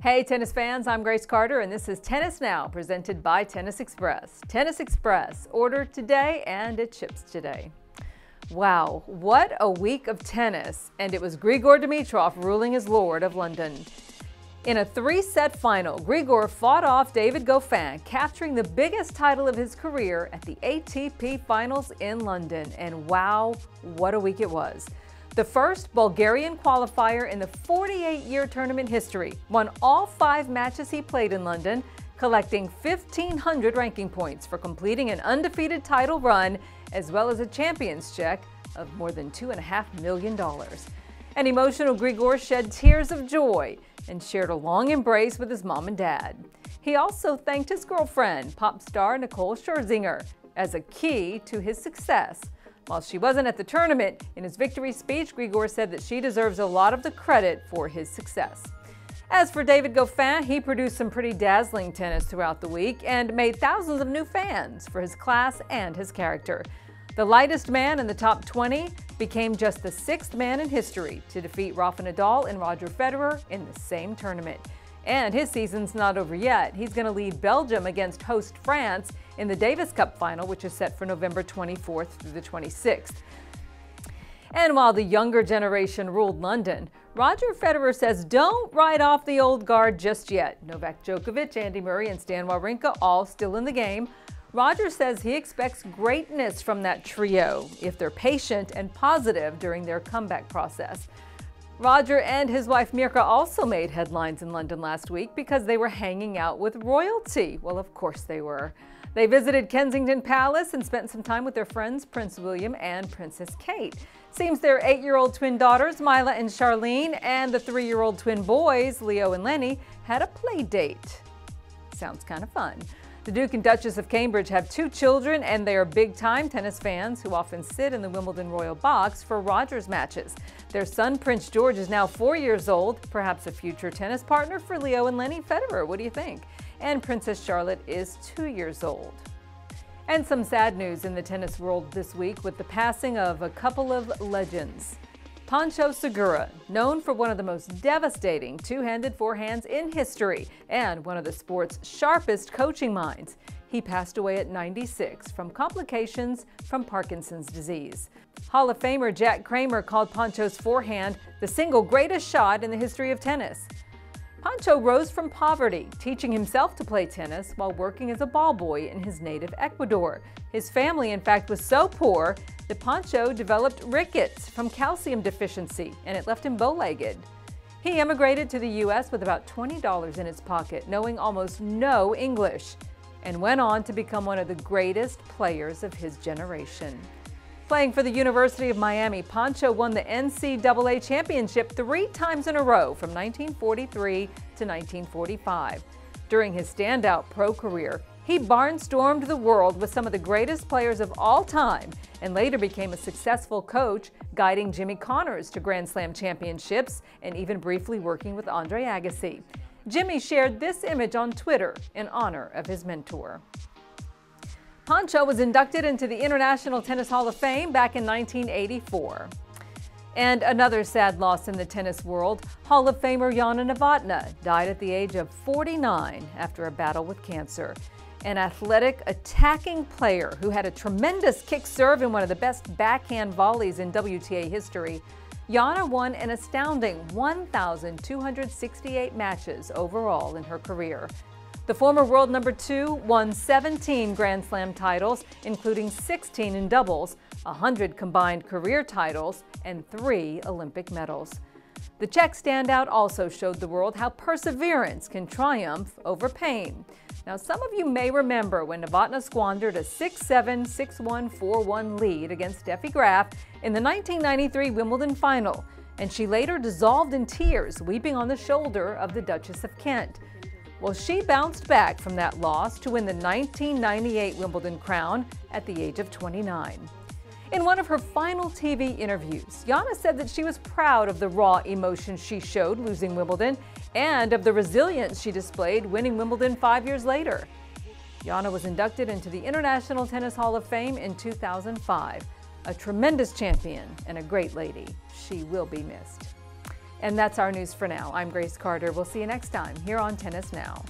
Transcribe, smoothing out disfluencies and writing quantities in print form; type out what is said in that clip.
Hey tennis fans, I'm Grace Carter and this is Tennis Now presented by Tennis Express. Tennis Express, order today and it ships today. Wow, what a week of tennis, and it was Grigor Dimitrov ruling as Lord of London. In a three-set final, Grigor fought off David Goffin, capturing the biggest title of his career at the ATP Finals in London, and wow, what a week it was. The first Bulgarian qualifier in the 48-year tournament history won all 5 matches he played in London, collecting 1,500 ranking points for completing an undefeated title run, as well as a champion's check of more than $2.5 million. An emotional Grigor shed tears of joy and shared a long embrace with his mom and dad. He also thanked his girlfriend, pop star Nicole Scherzinger, as a key to his success. While she wasn't at the tournament, in his victory speech, Grigor said that she deserves a lot of the credit for his success. As for David Goffin, he produced some pretty dazzling tennis throughout the week and made thousands of new fans for his class and his character. The lightest man in the top 20 became just the 6th man in history to defeat Rafa Nadal and Roger Federer in the same tournament. And his season's not over yet. He's going to lead Belgium against host France in the Davis Cup final, which is set for November 24th through the 26th. And while the younger generation ruled London, Roger Federer says don't write off the old guard just yet. Novak Djokovic, Andy Murray, and Stan Wawrinka all still in the game. Roger says he expects greatness from that trio if they're patient and positive during their comeback process. Roger and his wife Mirka also made headlines in London last week because they were hanging out with royalty. Well, of course they were. They visited Kensington Palace and spent some time with their friends Prince William and Princess Kate. Seems their 8-year-old twin daughters, Mila and Charlene, and the 3-year-old twin boys, Leo and Lenny, had a play date. Sounds kind of fun. The Duke and Duchess of Cambridge have 2 children, and they are big-time tennis fans who often sit in the Wimbledon Royal box for Rogers matches. Their son, Prince George, is now 4 years old, perhaps a future tennis partner for Leo and Lenny Federer. What do you think? And Princess Charlotte is 2 years old. And some sad news in the tennis world this week with the passing of a couple of legends. Pancho Segura, known for one of the most devastating two-handed forehands in history and one of the sport's sharpest coaching minds. He passed away at 96 from complications from Parkinson's disease. Hall of Famer Jack Kramer called Pancho's forehand the single greatest shot in the history of tennis. Pancho rose from poverty, teaching himself to play tennis while working as a ball boy in his native Ecuador. His family, in fact, was so poor that Pancho developed rickets from calcium deficiency, and it left him bow-legged. He emigrated to the U.S. with about $20 in his pocket, knowing almost no English, and went on to become one of the greatest players of his generation. Playing for the University of Miami, Pancho won the NCAA championship 3 times in a row from 1943 to 1945. During his standout pro career, he barnstormed the world with some of the greatest players of all time and later became a successful coach, guiding Jimmy Connors to Grand Slam championships and even briefly working with Andre Agassi. Jimmy shared this image on Twitter in honor of his mentor. Pancho was inducted into the International Tennis Hall of Fame back in 1984. And another sad loss in the tennis world, Hall of Famer Yana Novotná died at the age of 49 after a battle with cancer. An athletic, attacking player who had a tremendous kick serve and one of the best backhand volleys in WTA history, Yana won an astounding 1,268 matches overall in her career. The former world number 2 won 17 Grand Slam titles, including 16 in doubles, 100 combined career titles, and 3 Olympic medals. The Czech standout also showed the world how perseverance can triumph over pain. Now, some of you may remember when Novotná squandered a 6-7, 6-1, 4-1 lead against Steffi Graf in the 1993 Wimbledon final, and she later dissolved in tears, weeping on the shoulder of the Duchess of Kent. Well, she bounced back from that loss to win the 1998 Wimbledon crown at the age of 29. In one of her final TV interviews, Yana said that she was proud of the raw emotion she showed losing Wimbledon and of the resilience she displayed winning Wimbledon 5 years later. Yana was inducted into the International Tennis Hall of Fame in 2005. A tremendous champion and a great lady. She will be missed. And that's our news for now. I'm Grace Carter. We'll see you next time here on Tennis Now.